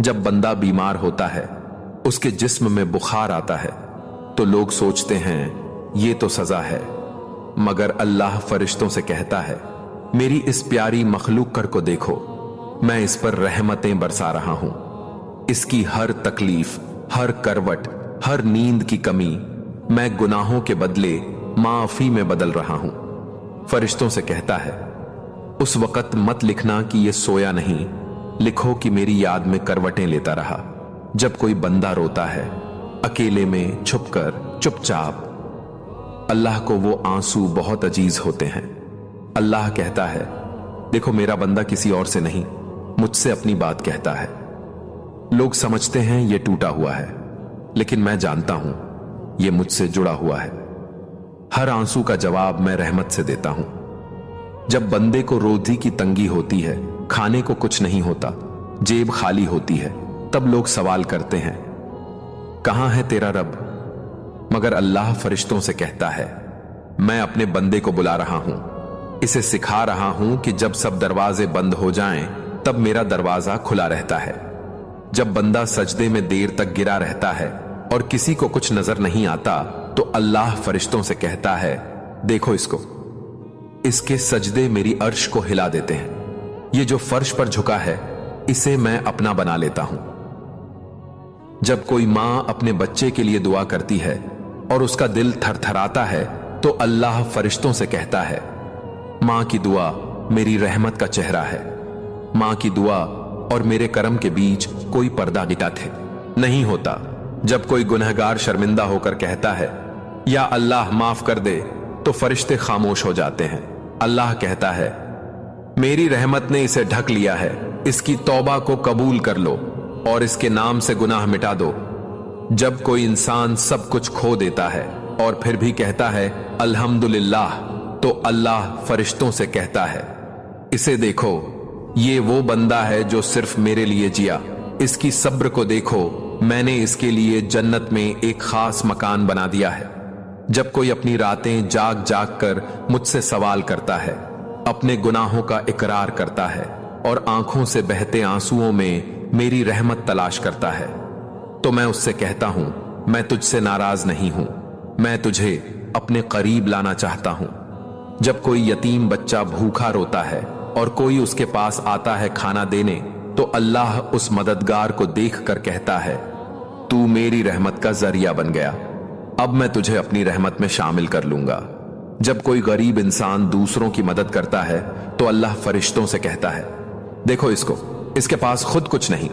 जब बंदा बीमार होता है, उसके जिस्म में बुखार आता है, तो लोग सोचते हैं ये तो सजा है, मगर अल्लाह फरिश्तों से कहता है मेरी इस प्यारी मखलूक को देखो, मैं इस पर रहमतें बरसा रहा हूं। इसकी हर तकलीफ, हर करवट, हर नींद की कमी मैं गुनाहों के बदले माफी में बदल रहा हूं। फरिश्तों से कहता है उस वक्त मत लिखना कि ये सोया नहीं, लिखो कि मेरी याद में करवटें लेता रहा। जब कोई बंदा रोता है अकेले में, छुपकर, चुपचाप, अल्लाह को वो आंसू बहुत अजीज होते हैं। अल्लाह कहता है देखो मेरा बंदा किसी और से नहीं, मुझसे अपनी बात कहता है। लोग समझते हैं ये टूटा हुआ है, लेकिन मैं जानता हूं ये मुझसे जुड़ा हुआ है। हर आंसू का जवाब मैं रहमत से देता हूं। जब बंदे को रोजी की तंगी होती है, खाने को कुछ नहीं होता, जेब खाली होती है, तब लोग सवाल करते हैं कहां है तेरा रब? मगर अल्लाह फरिश्तों से कहता है मैं अपने बंदे को बुला रहा हूं, इसे सिखा रहा हूं कि जब सब दरवाजे बंद हो जाएं, तब मेरा दरवाजा खुला रहता है। जब बंदा सजदे में देर तक गिरा रहता है और किसी को कुछ नजर नहीं आता, तो अल्लाह फरिश्तों से कहता है देखो इसको, इसके सजदे मेरी अर्श को हिला देते हैं। ये जो फर्श पर झुका है, इसे मैं अपना बना लेता हूं। जब कोई मां अपने बच्चे के लिए दुआ करती है और उसका दिल थरथराता है, तो अल्लाह फरिश्तों से कहता है मां की दुआ मेरी रहमत का चेहरा है। मां की दुआ और मेरे करम के बीच कोई पर्दा गिटा थे नहीं होता। जब कोई गुनहगार शर्मिंदा होकर कहता है या अल्लाह माफ कर दे, तो फरिश्ते खामोश हो जाते हैं। अल्लाह कहता है मेरी रहमत ने इसे ढक लिया है, इसकी तौबा को कबूल कर लो और इसके नाम से गुनाह मिटा दो। जब कोई इंसान सब कुछ खो देता है और फिर भी कहता है अल्हम्दुलिल्लाह, तो अल्लाह फरिश्तों से कहता है इसे देखो, ये वो बंदा है जो सिर्फ मेरे लिए जिया। इसकी सब्र को देखो, मैंने इसके लिए जन्नत में एक खास मकान बना दिया है। जब कोई अपनी रातें जाग जाग कर मुझसे सवाल करता है, अपने गुनाहों का इकरार करता है और आंखों से बहते आंसुओं में मेरी रहमत तलाश करता है, तो मैं उससे कहता हूं मैं तुझसे नाराज नहीं हूं, मैं तुझे अपने करीब लाना चाहता हूं। जब कोई यतीम बच्चा भूखा रोता है और कोई उसके पास आता है खाना देने, तो अल्लाह उस मददगार को देखकर कहता है तू मेरी रहमत का जरिया बन गया, अब मैं तुझे अपनी रहमत में शामिल कर लूंगा। जब कोई गरीब इंसान दूसरों की मदद करता है, तो अल्लाह फरिश्तों से कहता है देखो इसको, इसके पास खुद कुछ नहीं,